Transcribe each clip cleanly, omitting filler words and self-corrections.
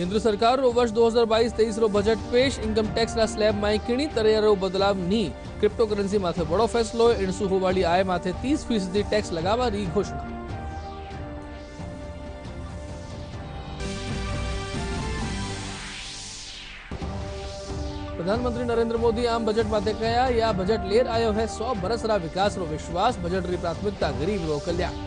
केंद्र सरकार वर्ष 2022-23 रो बजट पेश। इनकम टेक्स ना स्लेब में कीणी तरियारो बदलाव नहीं। क्रिप्टोकरन्सी माथे बड़ो फैसलो। 80 होवाड़ी आय माथे 30% टेक्स लगावानी घोषणा। प्रधानमंत्री नरेंद्र मोदी आम बजट माथे कहा, या बजट लेर आयो है 100 बरस रा विकास रो विश्वास। बजट री प्राथमिकता गरीब रो कल्याण।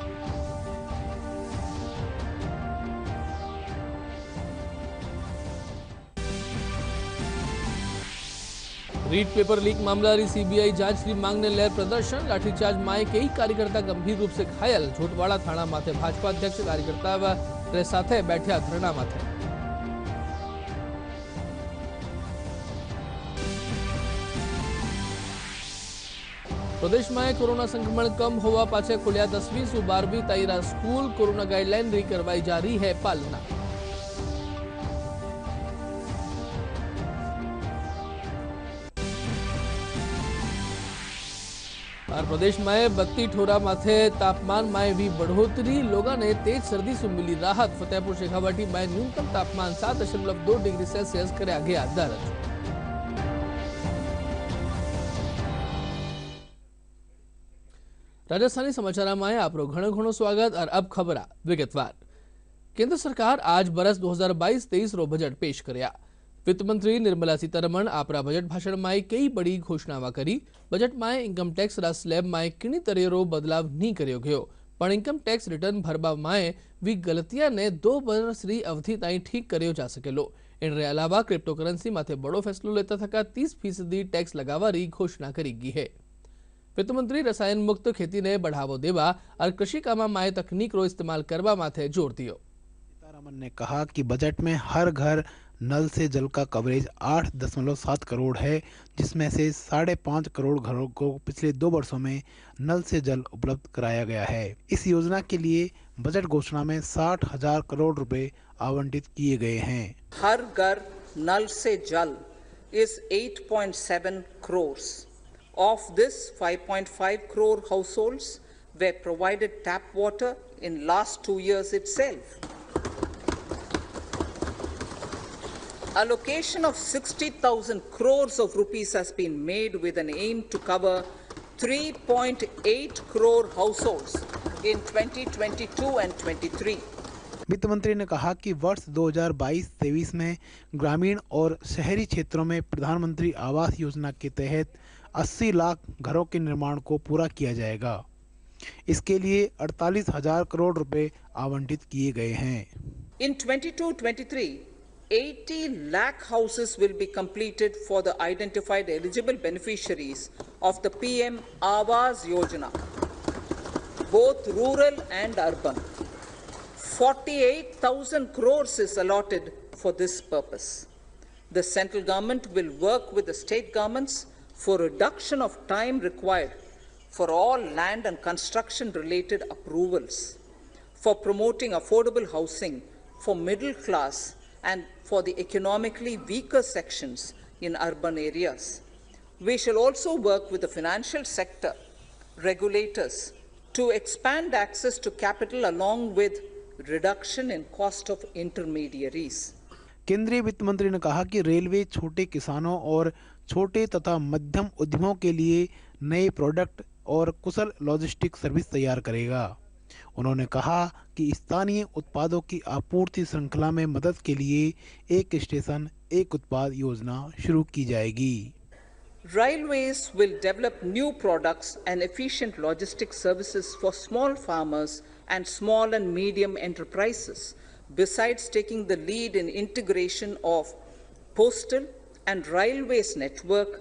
रीट पेपर लीक मामला री सीबीआई जांच की मांग ने लेर प्रदर्शन। लाठीचार्ज में कई कार्यकर्ता गंभीर रूप से घायल। झोटवाड़ा थाना माथे भाजपा अध्यक्ष कार्यकर्ता साथे बैठा धरना माथे। प्रदेश में कोरोना संक्रमण कम होवा पाछे खुलिया 10वीं से 12वीं ताईरा स्कूल। कोरोना गाइडलाइन री करवाई जा रही है पालना। और प्रदेश में 32 ठोरा माथे तापमान में भी बढ़ोतरी। लोगों ने तेज सर्दी से मिली राहत। फतेहपुर शेखावाटी में न्यूनतम तापमान 7.2 डिग्री सेल्सियस करया गया दर्ज। राजस्थानी समाचार में आपरो घणो घणो स्वागत। और अब खबर विगतवार। केंद्र सरकार आज बरस 2022-23 रो बजट पेश करया। वित्त मंत्री निर्मला सीतारमण आपरा बजट भाषण में कई बड़ी घोषणावां करी। बजट में इनकम टैक्स रा स्लेब में कीणी तरियारो बदलाव नहीं कर्यो गयो, पण इनकम टैक्स रिटर्न भरवा में वी गलतियां ने 2 वर्ष री अवधि ताई ठीक कर्यो जा सकेलो। इन अलावा क्रिप्टोकरन्सी माथे बड़ो फैसलो लेता थका 30% टैक्स लगावारी घोषणा करी गई है। वित्त मंत्री रसायन मुक्त खेती ने बढ़ावो देवा और कृषि कामा में तकनीक रो इस्तेमाल करवा माथे जोर दियो। सीतारमण ने कहा कि बजट में हर घर नल से जल का कवरेज 8.7 करोड़ है, जिसमें से 5.5 करोड़ घरों को पिछले 2 वर्षों में नल से जल उपलब्ध कराया गया है। इस योजना के लिए बजट घोषणा में 60,000 करोड़ रुपए आवंटित किए गए हैं। हर घर नल से जल is 8.7 crores. Of this, 5.5 crore households were provided tap water in last 2 years itself. Allocation of 60,000 crores of rupees has been made with an aim to cover 3.8 crore households in 2022 and 23. वित्त मंत्री ने कहा कि वर्ष 2022-23 में ग्रामीण और शहरी क्षेत्रों में प्रधानमंत्री आवास योजना के तहत 80 लाख घरों के निर्माण को पूरा किया जाएगा। इसके लिए 48,000 करोड़ रुपए आवंटित किए गए हैं। In 22-23, 80 lakh houses will be completed for the identified eligible beneficiaries of the PM Awas Yojana, both rural and urban. 48,000 crores is allotted for this purpose. The central government will work with the state governments for reduction of time required for all land and construction related approvals, for promoting affordable housing for middle class and for the economically weaker sections in urban areas. We shall also work with the financial sector regulators to expand access to capital along with reduction in cost of intermediaries. केंद्रीय वित्त मंत्री ने कहा कि railway छोटे किसानों और छोटे तथा मध्यम उद्यमों के लिए नए प्रोडक्ट और कुशल लॉजिस्टिक सर्विस तैयार करेगा। उन्होंने कहा कि स्थानीय उत्पादों की आपूर्ति श्रृंखला में मदद के लिए एक स्टेशन एक उत्पाद योजना शुरू की जाएगी। Railways will develop new products and efficient logistic services for small farmers and small and medium enterprises, besides taking the lead in integration of postal and railways network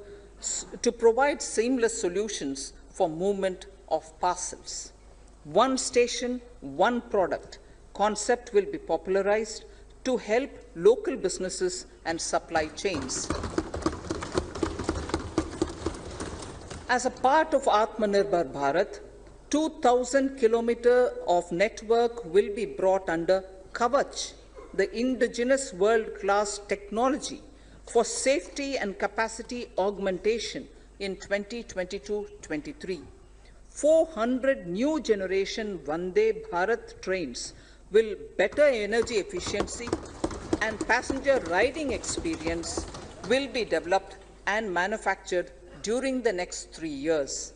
to provide seamless solutions for movement of parcels. One station, one product concept will be popularized to help local businesses and supply chains. As a part of Atmanirbhar Bharat, 2,000 kilometers of network will be brought under Kavach, the indigenous world-class technology for safety and capacity augmentation in 2022-23. 400 new generation Vande Bharat trains will better energy efficiency, and passenger riding experience will be developed and manufactured during the next 3 years.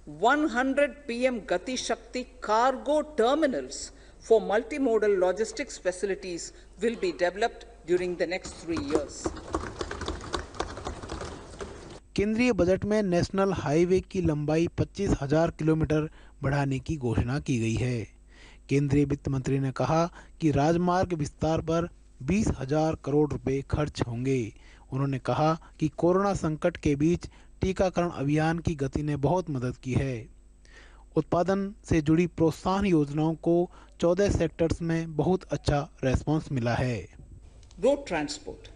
100 PM Gati Shakti cargo terminals for multimodal logistics facilities will be developed during the next 3 years. केंद्रीय budget में national highway की लंबाई 25,000 kilometre बढ़ाने की घोषणा की गई है। केंद्रीय वित्त मंत्री ने कहा कि राजमार्ग विस्तार पर 20,000 करोड़ रुपए खर्च होंगे। उन्होंने कहा कि कोरोना संकट के बीच टीकाकरण अभियान की गति ने बहुत मदद की है। उत्पादन से जुड़ी प्रोत्साहन योजनाओं को 14 सेक्टर्स में बहुत अच्छा रेस्पॉन्स मिला है। Road transport.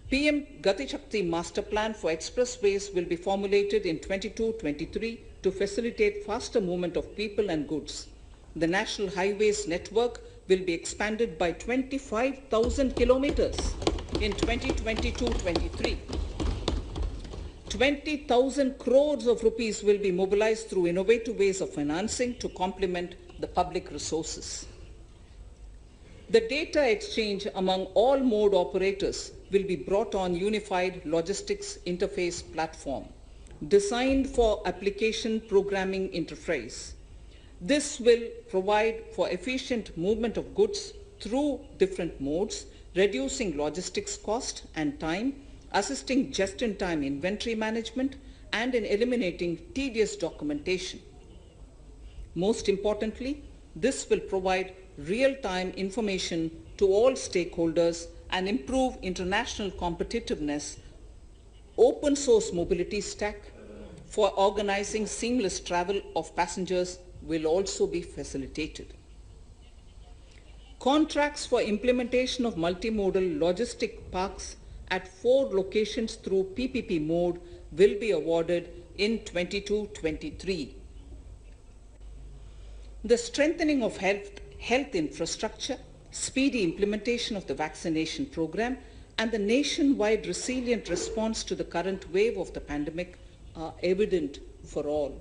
PM Gati Shakti Master Plan for expressways will be formulated in 22-23 to facilitate faster movement of people and goods. The National Highways network will be expanded by 25,000 kilometers in 2022-23. 20,000 crores of rupees will be mobilized through innovative ways of financing to complement the public resources. The data exchange among all mode operators will be brought on unified logistics interface platform designed for application programming interface. This will provide for efficient movement of goods through different modes, reducing logistics cost and time, assisting just-in-time inventory management, and in eliminating tedious documentation. Most importantly, this will provide real-time information to all stakeholders and improve international competitiveness. Open source mobility stack for organizing seamless travel of passengers will also be facilitated. Contracts for implementation of multimodal logistic parks at 4 locations through PPP mode will be awarded in 22-23. The strengthening of health infrastructure, speedy implementation of the vaccination program, and the nationwide resilient response to the current wave of the pandemic are evident for all.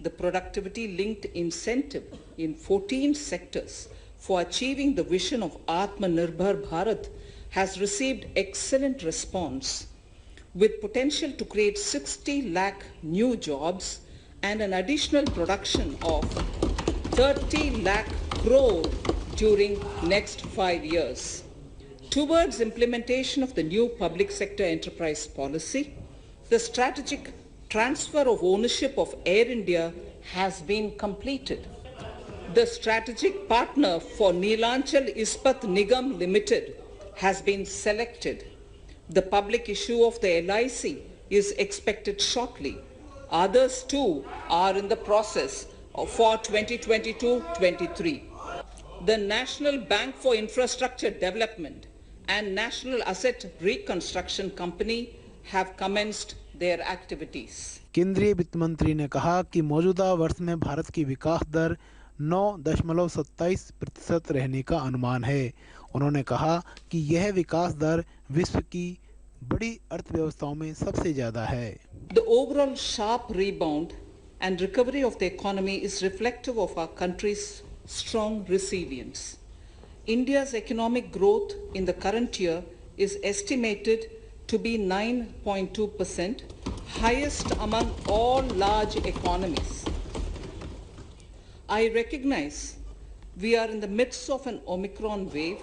The productivity-linked incentive in 14 sectors for achieving the vision of Atmanirbhar Bharat has received excellent response, with potential to create 60 lakh new jobs and an additional production of 30 lakh crore during next 5 years. Towards implementation of the new public sector enterprise policy, the strategic transfer of ownership of Air India has been completed. The strategic partner for Neelanchal Ispat Nigam Limited has been selected. The public issue of the LIC is expected shortly. Others too are in the process for 2022-23. The National Bank for Infrastructure Development and National Asset Reconstruction Company have commenced their activities. केंद्रीय वित्त मंत्री ने कहा कि मौजूदा वर्ष में भारत की विकास दर 9.27% रहने का अनुमान है। उन्होंने कहा कि यह विकास दर विश्व की बड़ी अर्थव्यवस्थाओं में सबसे ज़्यादा है। The overall sharp rebound and recovery of the economy is reflective of our country's strong resilience. India's economic growth in the current year is estimated to be 9.2%, highest among all large economies. I recognize we are in the midst of an Omicron wave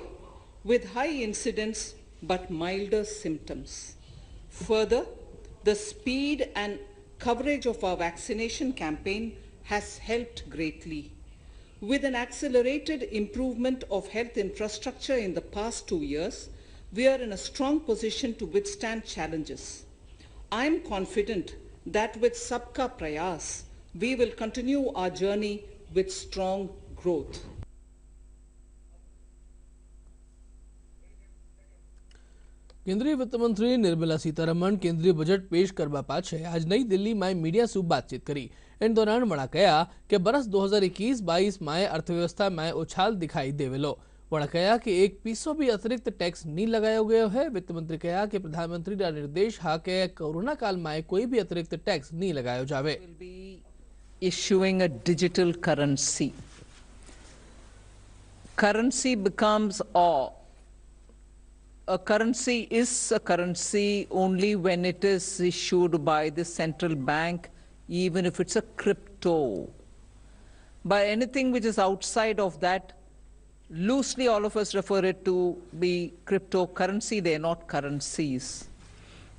with high incidence but milder symptoms. Further, the speed and coverage of our vaccination campaign has helped greatly. With an accelerated improvement of health infrastructure in the past 2 years, we are in a strong position to withstand challenges. I am confident that with Sabka Prayas, we will continue our journey with strong growth. केंद्रीय वित्त मंत्री निर्मला सीतारमण केंद्रीय budget पेश करवा पाछे आज नई दिल्ही में मीडिया से बातचीत करी। इन दौरान वणा कहा कि बरस 2021-22 में अर्थव्यवस्था में उछाल दिखाई देवेलो। वणा कहा कि एक पीसो भी अतिरिक्त टैक्स नहीं लगायो गयो है। वित्त मंत्री कहा कि प्रधानमंत्री का निर्देश हा के कोरोना काल में कोई भी अतिरिक्त टैक्स नहीं लगायो जावे। Issuing a digital currency. Currency becomes a currency is a currency only when it is issued by the central bank, even if it's a crypto. By anything which is outside of that, loosely all of us refer it to be cryptocurrency. They are not currencies.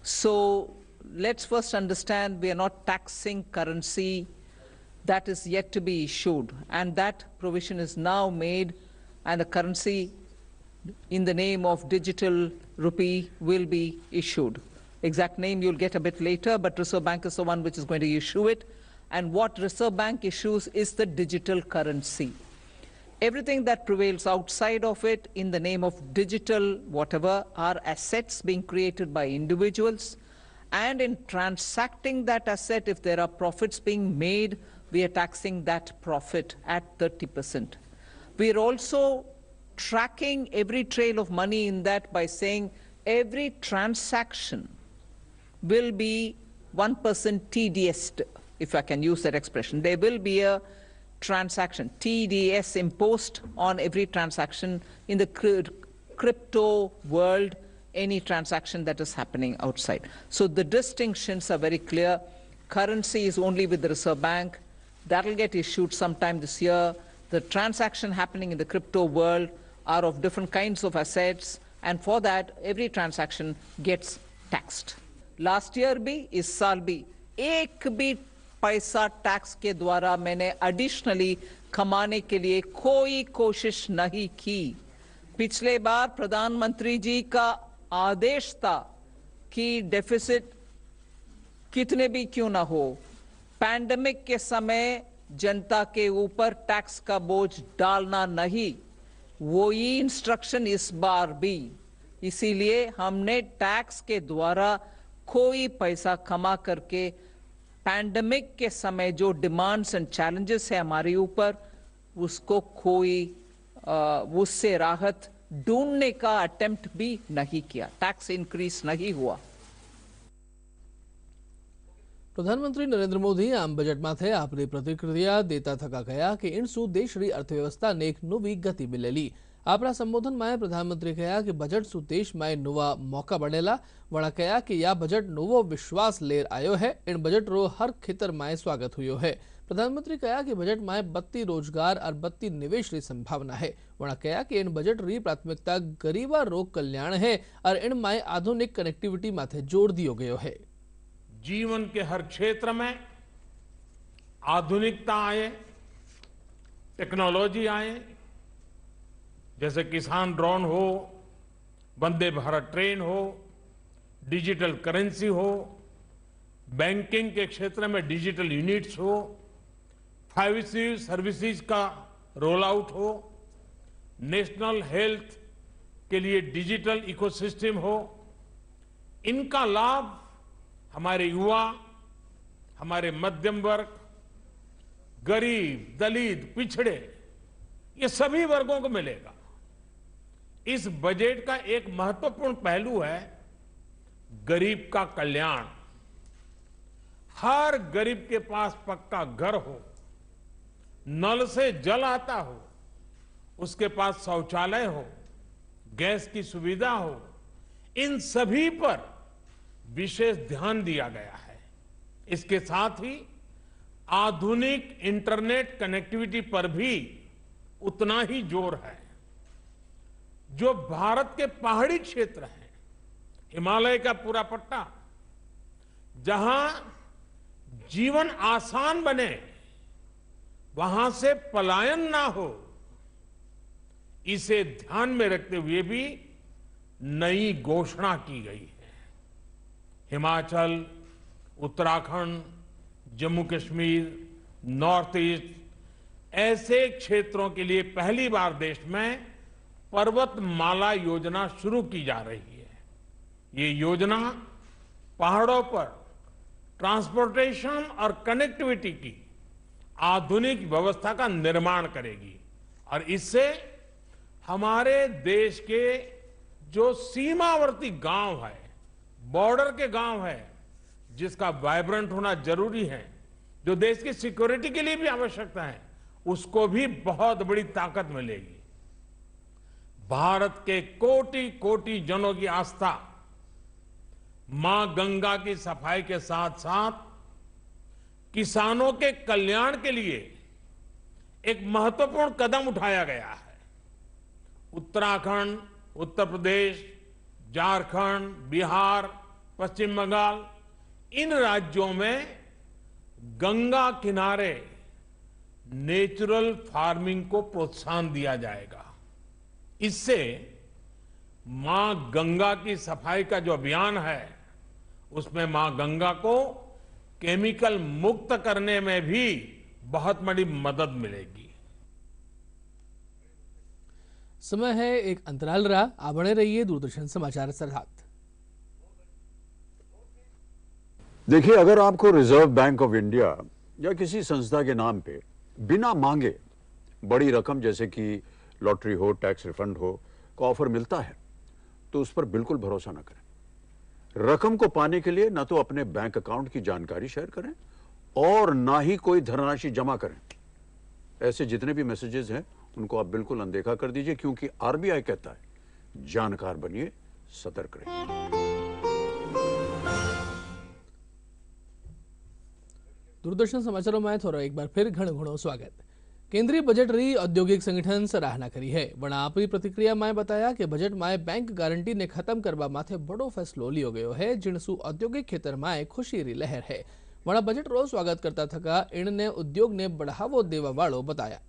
So let's first understand we are not taxing currency that is yet to be issued, and that provision is now made, and the currency in the name of digital rupee will be issued. Exact name you'll get a bit later, but Reserve Bank is the one which is going to issue it. And what Reserve Bank issues is the digital currency. Everything that prevails outside of it in the name of digital whatever are assets being created by individuals. And in transacting that asset, if there are profits being made, we are taxing that profit at 30%. We are also tracking every trail of money in that by saying every transaction will be 1% TDS, if I can use that expression. There will be a transaction, TDS, imposed on every transaction in the crypto world, any transaction that is happening outside. So the distinctions are very clear. Currency is only with the Reserve Bank. That will get issued sometime this year. The transaction happening in the crypto world are of different kinds of assets, and for that every transaction gets taxed. Last year भी, इस साल भी एक भी पैसा tax के द्वारा मैंने एडिशनली कमाने के लिए कोई कोशिश नहीं की। पिछले बार प्रधानमंत्री जी का आदेश था कि डेफिसिट कितने भी क्यों ना हो, पैंडेमिक के समय जनता के ऊपर टैक्स का बोझ डालना नहीं, वही इंस्ट्रक्शन इस बार भी। इसीलिए हमने टैक्स के द्वारा कोई पैसा कमा करके पैंडेमिक के समय जो डिमांड्स एंड चैलेंजेस है हमारे ऊपर, उसको कोई उससे राहत ढूंढने का अटेम्प्ट भी नहीं किया। टैक्स इंक्रीज नहीं हुआ। प्रधानमंत्री नरेंद्र मोदी आम बजट माथे आपनी प्रतिक्रिया देता थका कह्या कि इनसु देशनी अर्थव्यवस्था ने एक नवी गति मिलेली। आपना संबोधन में प्रधानमंत्री कह्या कि बजट सु देश में नवा मौका बनेला। वणा कह्या कि या बजट नवो विश्वास लेर आयो है। इन बजट रो हर खेतर में स्वागत हुयो है। प्रधानमंत्री कह्या कि बजट में 32 रोजगार और 32 निवेश री संभावना है। वणा कह्या कि इन बजट री प्राथमिकता गरीबा रोग कल्याण है और इन में आधुनिक कनेक्टिविटी माथे जोर दियो गयो है। जीवन के हर क्षेत्र में आधुनिकता आए, टेक्नोलॉजी आए, जैसे किसान ड्रोन हो, वंदे भारत ट्रेन हो, डिजिटल करेंसी हो, बैंकिंग के क्षेत्र में डिजिटल यूनिट्स हो, 5G सर्विसेज का रोल आउट हो, नेशनल हेल्थ के लिए डिजिटल इकोसिस्टम हो। इनका लाभ हमारे युवा, हमारे मध्यम वर्ग, गरीब, दलित, पिछड़े, ये सभी वर्गों को मिलेगा। इस बजट का एक महत्वपूर्ण पहलू है गरीब का कल्याण। हर गरीब के पास पक्का घर हो, नल से जल आता हो, उसके पास शौचालय हो, गैस की सुविधा हो, इन सभी पर विशेष ध्यान दिया गया है। इसके साथ ही आधुनिक इंटरनेट कनेक्टिविटी पर भी उतना ही जोर है। जो भारत के पहाड़ी क्षेत्र हैं, हिमालय का पूरा पट्टा, जहां जीवन आसान बने, वहां से पलायन ना हो, इसे ध्यान में रखते हुए भी नई घोषणा की गई है। हिमाचल, उत्तराखंड, जम्मू कश्मीर, नॉर्थ ईस्ट ऐसे क्षेत्रों के लिए पहली बार देश में पर्वतमाला योजना शुरू की जा रही है। ये योजना पहाड़ों पर ट्रांसपोर्टेशन और कनेक्टिविटी की आधुनिक व्यवस्था का निर्माण करेगी और इससे हमारे देश के जो सीमावर्ती गांव है, बॉर्डर के गांव है, जिसका वाइब्रेंट होना जरूरी है, जो देश की सिक्योरिटी के लिए भी आवश्यकता है, उसको भी बहुत बड़ी ताकत मिलेगी। भारत के कोटि कोटि जनों की आस्था मां गंगा की सफाई के साथ साथ किसानों के कल्याण के लिए एक महत्वपूर्ण कदम उठाया गया है। उत्तराखंड, उत्तर प्रदेश, झारखंड, बिहार, पश्चिम बंगाल, इन राज्यों में गंगा किनारे नेचुरल फार्मिंग को प्रोत्साहन दिया जाएगा। इससे मां गंगा की सफाई का जो अभियान है उसमें मां गंगा को केमिकल मुक्त करने में भी बहुत बड़ी मदद मिलेगी। समय है एक अंतराल रहा। आप बने रहिए दूरदर्शन समाचार के साथ। देखिए, अगर आपको रिजर्व बैंक ऑफ इंडिया या किसी संस्था के नाम पे बिना मांगे बड़ी रकम जैसे कि लॉटरी हो, टैक्स रिफंड हो का ऑफर मिलता है तो उस पर बिल्कुल भरोसा न करें। रकम को पाने के लिए ना तो अपने बैंक अकाउंट की जानकारी शेयर करें और ना ही कोई धनराशि जमा करें। ऐसे जितने भी मैसेजेस हैं उनको आप बिल्कुल अनदेखा कर दीजिए, क्योंकि आरबीआई कहता है जानकार बनिए, सतर्क रहिए। दूरदर्शन समाचारों में थोड़ा एक बार फिर घणो स्वागत। केंद्रीय बजट री औद्योगिक संगठन सराहना करी है। वणा आपरी प्रतिक्रिया में बताया कि बजट में बैंक गारंटी ने खत्म करवा माथे बड़ो फैसलो लियो गयो है, जिनसु औद्योगिक क्षेत्र में खुशी री लहर है। वणा बजट रो स्वागत करता थका इनने उद्योग ने बढ़ावो देवा वालो बताया।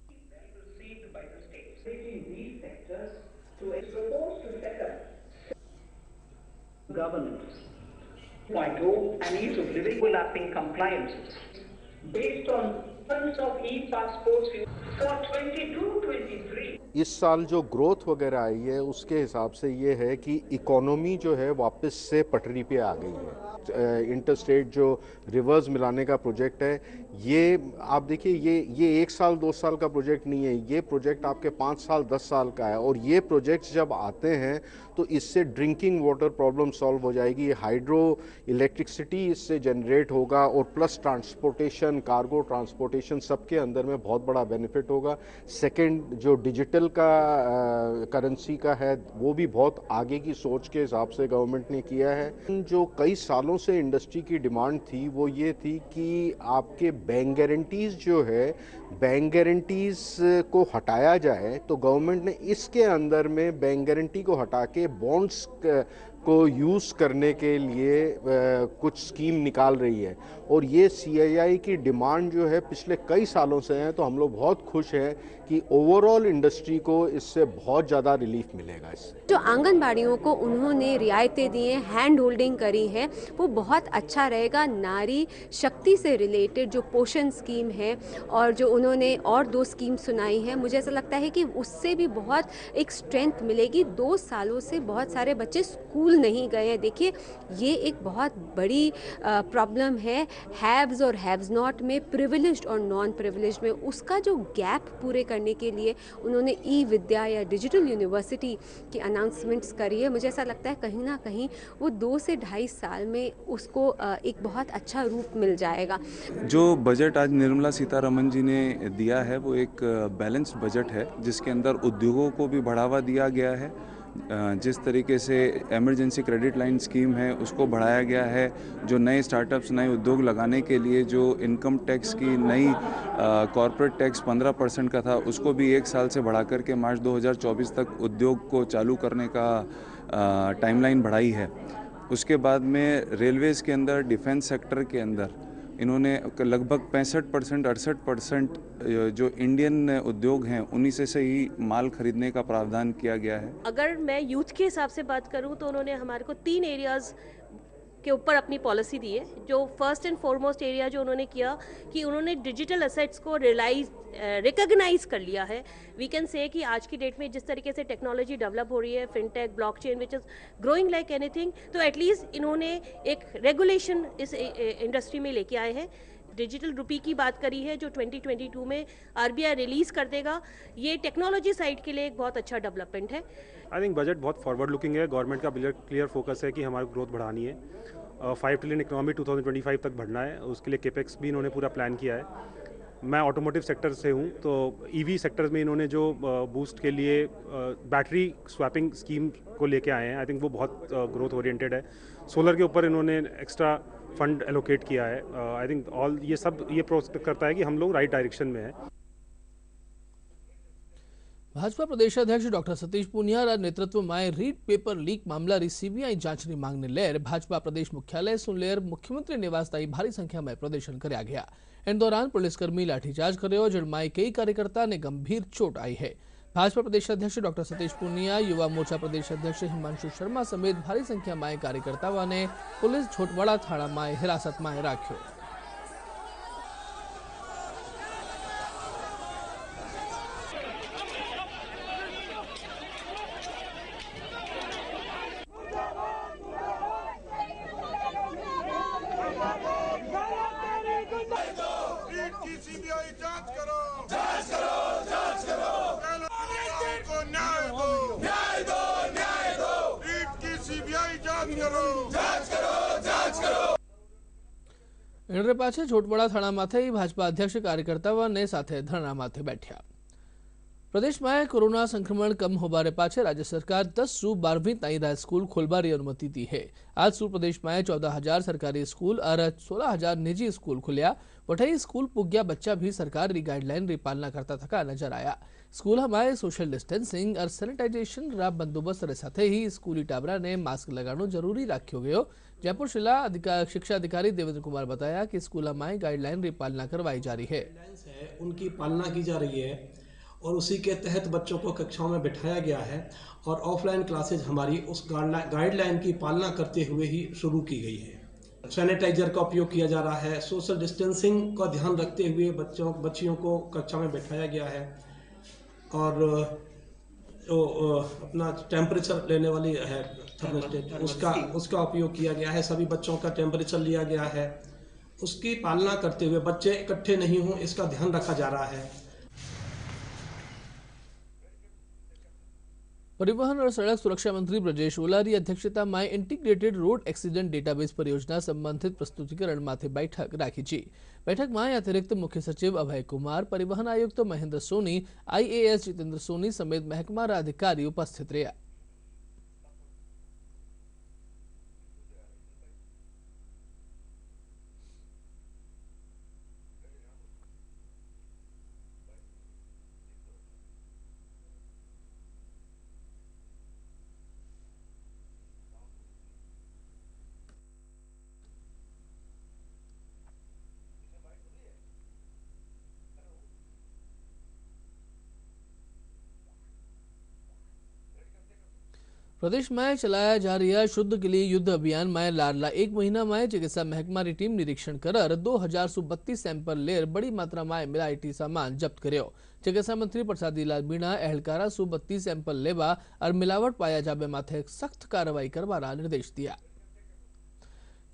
Based on funds of e-passports for 22-23. इस साल जो ग्रोथ वगैरह आई है उसके हिसाब से ये है कि इकोनॉमी जो है वापस से पटरी पे आ गई है। इंटरस्टेट जो रिवर्स मिलाने का प्रोजेक्ट है, ये आप देखिए ये 1 साल 2 साल का प्रोजेक्ट नहीं है, ये प्रोजेक्ट आपके 5 साल 10 साल का है। और ये प्रोजेक्ट्स जब आते हैं तो इससे ड्रिंकिंग वाटर प्रॉब्लम सॉल्व हो जाएगी, हाइड्रो इलेक्ट्रिसिटी इससे जनरेट होगा और प्लस ट्रांसपोर्टेशन, कार्गो ट्रांसपोर्टेशन सबके अंदर में बहुत बड़ा बेनिफिट होगा। सेकंड जो डिजिटल का करेंसी का है वो भी बहुत आगे की सोच के हिसाब से गवर्नमेंट ने किया है। जो कई सालों से इंडस्ट्री की डिमांड थी वो ये थी कि आपके बैंक गारंटीज जो है, बैंक गारंटीज को हटाया जाए। तो गवर्नमेंट ने इसके अंदर में बैंक गारंटी को हटा के बॉन्ड्स को यूज़ करने के लिए कुछ स्कीम निकाल रही है। और ये सीआईआई की डिमांड जो है पिछले कई सालों से है, तो हम लोग बहुत खुश हैं कि ओवरऑल इंडस्ट्री को इससे बहुत ज़्यादा रिलीफ मिलेगा। इससे जो आंगनबाड़ियों को उन्होंने रियायतें दी हैं, हैंड होल्डिंग करी है, वो बहुत अच्छा रहेगा। नारी शक्ति से रिलेटेड जो पोषण स्कीम है और जो उन्होंने और 2 स्कीम सुनाई है, मुझे ऐसा लगता है कि उससे भी बहुत एक स्ट्रेंथ मिलेगी। 2 सालों से बहुत सारे बच्चे स्कूल नहीं गए हैं। देखिए, ये एक बहुत बड़ी प्रॉब्लम है हैव्स और हैव्स नॉट में, प्रिविलेज्ड और नॉन प्रिविलेज्ड में। उसका जो गैप पूरे करने के लिए उन्होंने ई विद्या या डिजिटल यूनिवर्सिटी की अनाउंसमेंट्स करी है। मुझे ऐसा लगता है कहीं ना कहीं वो 2 से 2.5 साल में उसको एक बहुत अच्छा रूप मिल जाएगा। जो बजट आज निर्मला सीतारमण जी ने दिया है वो एक बैलेंस्ड बजट है, जिसके अंदर उद्योगों को भी बढ़ावा दिया गया है। जिस तरीके से इमरजेंसी क्रेडिट लाइन स्कीम है उसको बढ़ाया गया है। जो नए स्टार्टअप्स, नए उद्योग लगाने के लिए जो इनकम टैक्स की नई कॉर्पोरेट टैक्स 15% का था, उसको भी 1 साल से बढ़ा करके मार्च 2024 तक उद्योग को चालू करने का टाइमलाइन बढ़ाई है। उसके बाद में रेलवेज़ के अंदर, डिफेंस सेक्टर के अंदर इन्होंने लगभग 65% 68% जो इंडियन उद्योग हैं उन्हीं से ही माल खरीदने का प्रावधान किया गया है। अगर मैं यूथ के हिसाब से बात करूं तो उन्होंने हमारे को 3 एरियाज़ के ऊपर अपनी पॉलिसी दी है। जो फर्स्ट एंड फॉरमोस्ट एरिया जो उन्होंने किया कि उन्होंने डिजिटल एसेट्स को रिकॉग्नाइज कर लिया है। वी कैन से कि आज की डेट में जिस तरीके से टेक्नोलॉजी डेवलप हो रही है, fintech, blockchain which is growing like anything, तो एटलीस्ट इन्होंने एक रेगुलेशन इस इंडस्ट्री में लेके आए हैं। डिजिटल रुपी की बात करी है जो 2022 में आरबीआई रिलीज कर देगा। ये टेक्नोलॉजी साइड के लिए एक बहुत अच्छा डेवलपमेंट है। आई थिंक बजट बहुत फॉरवर्ड लुकिंग है। गवर्नमेंट का क्लियर फोकस है कि हमारी ग्रोथ बढ़ानी है। 5 ट्रिलियन इकोनॉमी 2025 तक बढ़ना है, उसके लिए केपेक्स भी इन्होंने पूरा प्लान किया है। मैं ऑटोमोटिव सेक्टर से हूँ, तो ईवी सेक्टर में इन्होंने जो बूस्ट के लिए बैटरी स्वैपिंग स्कीम को लेके आए हैं, आई थिंक वो बहुत ग्रोथ ओरिएंटेड है। सोलर के ऊपर इन्होंने एक्स्ट्रा फंड एलोकेट किया है। आई थिंक ऑल ये सब ये प्रोस्पेक्ट करता है कि हम लोग राइट डायरेक्शन में हैं। भाजपा प्रदेश अध्यक्ष डॉक्टर सतीश पूनिया नेतृत्व में रीड पेपर लीक मामला सीबीआई जांचनी मांगने लेर भाजपा प्रदेश मुख्यालय सुलेर मुख्यमंत्री निवास ताई भारी संख्या में प्रदर्शन कराया गया। इन दौरान पुलिसकर्मी लाठीचार्ज कर्यो, जिनमें कई कार्यकर्ता ने गंभीर चोट आई है। भाजपा प्रदेश अध्यक्ष डॉक्टर सतीश पूनिया, युवा मोर्चा प्रदेश अध्यक्ष हिमांशु शर्मा समेत भारी संख्या में कार्यकर्ताओं ने पुलिस छोटवाड़ा थाना में हिरासत में राख्यो। एनरे पाछे छोटवाड़ा थाना माथे भाजपा अध्यक्ष कार्यकर्ताओं ने साथे धरना माथे बैठा। प्रदेश में कोरोना संक्रमण कम होबारे पाछे राज्य सरकार 10 सु 12वीं ताई राज स्कूल खोलबारी अनुमति दी है। आज सु प्रदेश में 14,000 सरकारी स्कूल और 16,000 निजी स्कूल खुलिया। वठई स्कूल पुग्या बच्चा भी सरकार री गाइडलाइन री पालना करता थका नजर आया। स्कूल हमारे सोशल डिस्टेंसिंग और सैनिटाइजेशन रा बंदोबस्त रे साथे ही स्कूली टाबरा ने मास्क लगाना जरूरी रखो गयो। जयपुर जिला शिक्षा अधिकारी देवेंद्र कुमार बताया कि स्कूल हमारे गाइडलाइन री पालना करवाई जा रही है, उनकी पालना की जा रही है और उसी के तहत बच्चों को कक्षाओं में बिठाया गया है और ऑफलाइन क्लासेज हमारी उस गाइडलाइन की पालना करते हुए ही शुरू की गई है। सैनिटाइजर का उपयोग किया जा रहा है, सोशल डिस्टेंसिंग का ध्यान रखते हुए बच्चियों को कक्षा में बिठाया गया है और अपना टेम्परेचर लेने वाली है थर्मोस्टेट, उसका उपयोग किया गया है। सभी बच्चों का टेम्परेचर लिया गया है, उसकी पालना करते हुए बच्चे इकट्ठे नहीं हों इसका ध्यान रखा जा रहा है। परिवहन और सड़क सुरक्षा मंत्री ब्रजेश ओलारी अध्यक्षता में इंटीग्रेटेड रोड एक्सीडेंट डेटाबेस परियोजना संबंधित प्रस्तुतिकरण माथे बैठक राखी छी। बैठक में अतिरिक्त मुख्य सचिव अभय कुमार, परिवहन आयुक्त महेंद्र सोनी, IAS जितेंद्र सोनी समेत महकमा अधिकारी उपस्थित रहा। प्रदेश में चलाया जा रहा शुद्ध के लिए युद्ध अभियान में लाडला 1 महीना में चिकित्सा महकमा की टीम निरीक्षण कर 2,032 सैंपल लेर बड़ी मात्रा में मिलावटी सामान जब्त कर्यो। चिकित्सा मंत्री प्रसादी लाल मीणा एहलकारा 32 सैंपल लेवा और मिलावट पाया जाबे माथे सख्त कार्रवाई करवाना निर्देश दिया।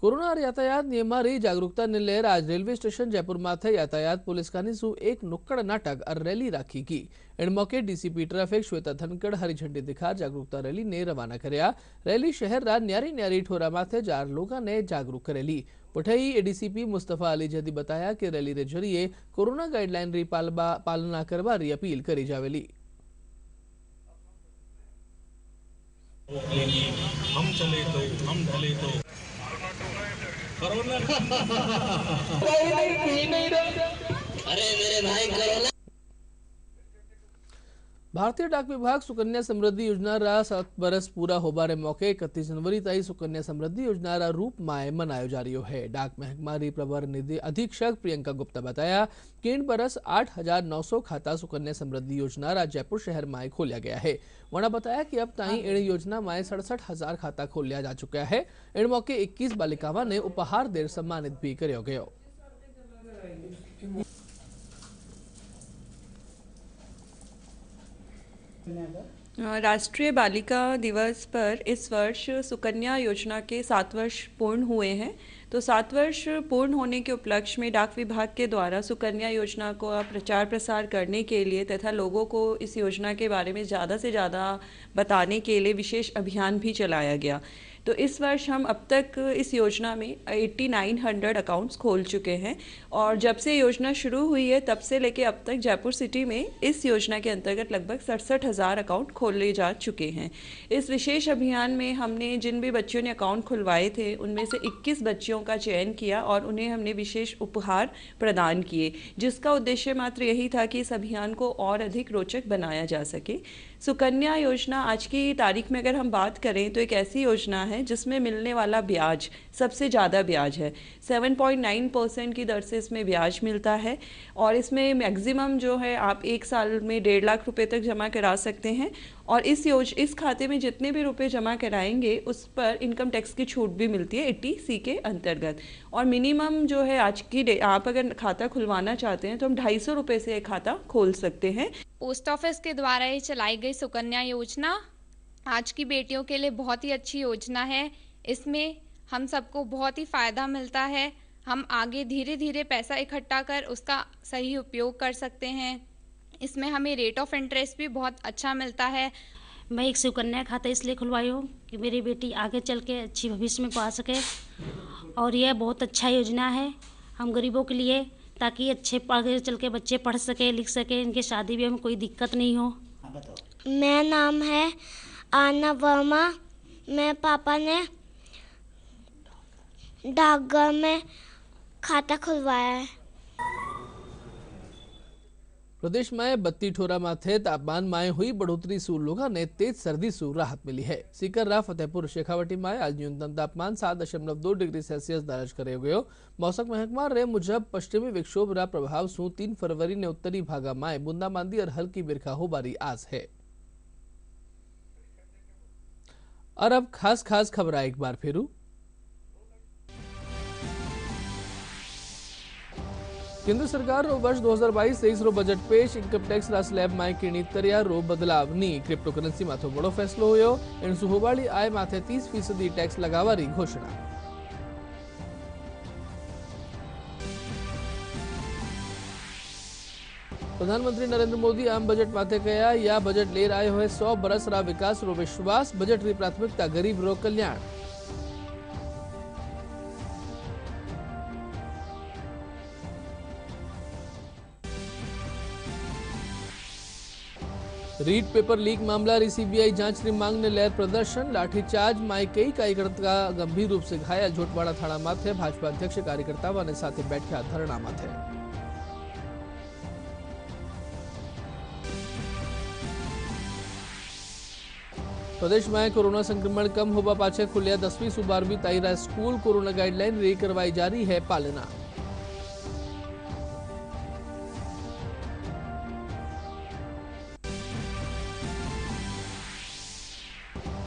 कोरोना और यातायात नियमारी जागरूकता ने लेर आज रेलवे स्टेशन जयपुर माथे यातायात पुलिस कानी सु एक नुक्कड़ नाटक और रैली राखी गई। इन मौके डीसीपी ट्रैफिक श्वेता धनखड़ हरी झंडी दिखा जागरूकता रैली ने रवाना करया। रैली शहर रा न्यारी न्यारी ठोरा माथे 4 लोगों ने जागरूक करेली। पुठई एडीसीपी मुस्तफा अली जदी बताया कि रैली रे जरिए कोरोना गाइडलाइन री पालना करवा री अपील करी जावेली। हम चले तो हम ढले तो कोरोना अरे मेरे भाई कोरोना। भारतीय डाक विभाग सुकन्या समृद्धि योजना रा 7 बरस पूरा होबारे मौके 31 जनवरी ताई सुकन्या समृद्धि योजना रा रूप में मनायो जा रही है। डाक महकमा री प्रवर निधि अधीक्षक प्रियंका गुप्ता बताया कि इन बरस 8,900 खाता सुकन्या समृद्धि योजना रा जयपुर शहर में खोलिया गया है। वना बताया कि अब ताई इन योजना में 67,000 खाता खोलिया जा चुका है। इन मौके 21 बालिकाओं ने उपहार देर सम्मानित भी कर्यो गयो। राष्ट्रीय बालिका दिवस पर इस वर्ष सुकन्या योजना के 7 वर्ष पूर्ण हुए हैं। तो 7 वर्ष पूर्ण होने के उपलक्ष्य में डाक विभाग के द्वारा सुकन्या योजना को प्रचार प्रसार करने के लिए तथा लोगों को इस योजना के बारे में ज़्यादा से ज़्यादा बताने के लिए विशेष अभियान भी चलाया गया, तो इस वर्ष हम अब तक इस योजना में 8900 अकाउंट्स खोल चुके हैं और जब से योजना शुरू हुई है तब से लेके अब तक जयपुर सिटी में इस योजना के अंतर्गत लगभग 67,000 अकाउंट खोले जा चुके हैं। इस विशेष अभियान में हमने जिन भी बच्चों ने अकाउंट खुलवाए थे उनमें से 21 बच्चियों का चयन किया और उन्हें हमने विशेष उपहार प्रदान किए, जिसका उद्देश्य मात्र यही था कि इस अभियान को और अधिक रोचक बनाया जा सके। सुकन्या योजना आज की तारीख में अगर हम बात करें तो एक ऐसी योजना है जिसमें मिलने वाला ब्याज सबसे ज़्यादा ब्याज है। 7.9% की दर से इसमें ब्याज मिलता है और इसमें मैक्सिमम जो है आप 1 साल में 1.5 लाख रुपए तक जमा करा सकते हैं और इस खाते में जितने भी रुपए जमा कराएंगे उस पर इनकम टैक्स की छूट भी मिलती है 80C के अंतर्गत। और मिनिमम जो है आज की आप अगर खाता खुलवाना चाहते हैं तो हम 250 रुपये से एक खाता खोल सकते हैं। पोस्ट ऑफिस के द्वारा ये चलाई गई सुकन्या योजना आज की बेटियों के लिए बहुत ही अच्छी योजना है। इसमें हम सबको बहुत ही फ़ायदा मिलता है। हम आगे धीरे धीरे पैसा इकट्ठा कर उसका सही उपयोग कर सकते हैं। इसमें हमें रेट ऑफ इंटरेस्ट भी बहुत अच्छा मिलता है। मैं एक सुकन्या खाता इसलिए खुलवाई हूँ कि मेरी बेटी आगे चल के अच्छी भविष्य में पा सके और यह बहुत अच्छा योजना है हम गरीबों के लिए, ताकि अच्छे आगे चल के बच्चे पढ़ सके लिख सके, इनके शादी ब्याह में कोई दिक्कत नहीं हो। मेरा नाम है आना वर्मा। मेरे पापा ने डाकघर में खाता खुलवाया है। प्रदेश में 32 ठोरा माथे तापमान में हुई बढ़ोतरी सु लोगों ने तेज सर्दी सु राहत मिली है। सीकररा फतेहपुर शेखावटी में आज न्यूनतम तापमान 7.2 डिग्री सेल्सियस दर्ज કર્યો गयो। मौसम महकमा रे मुजब पश्चिमी विक्षोभ रा प्रभाव सु 3 फरवरी ने उत्तरी भागा में बूंदाबांदी और हल्की बिरखा होबारी आस है। और अब खास खबर एक बार फिर केंद्र सरकार रो वर्ष 2022-23 रो बजट पेश इनकम टैक्स रा स्लेब में किणी तरिया रो बदलाव नी क्रिप्टोकरन्सी माथो बड़ो फैसलो होयो। एणसु होबाड़ी आय माथे 30% टैक्स लगावारी घोषणा। प्रधानमंत्री नरेंद्र मोदी आम बजट माथे कया या बजट लेर आयो है 100 बरस रा विकास रो विश्वास। बजट री प्राथमिकता गरीब रो कल्याण। रीट पेपर लीक मामला सीबीआई जांच की मांग ने लहर प्रदर्शन। लाठीचार्ज में कई कार्यकर्ता गंभीर रूप से घायल। झोटवाड़ा थाना माथे भाजपा अध्यक्ष कार्यकर्ताओं ने साथ बैठा धरना माथे। प्रदेश में कोरोना संक्रमण कम होगा पाछे खुलिया 10वीं से 12वीं ताईरा स्कूल। कोरोना गाइडलाइन री करवाई जारी है पालना।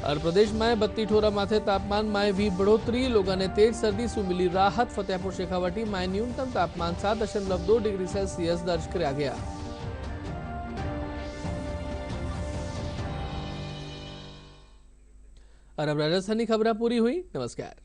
और प्रदेश में 32 ठोरा माथे तापमान में भी बढ़ोतरी। लोगों ने तेज सर्दी से मिली राहत। फतेहपुर शेखावटी में न्यूनतम तापमान 7.2 डिग्री सेल्सियस दर्ज किया गया। और अब राजस्थानी खबरें पूरी हुई। नमस्कार।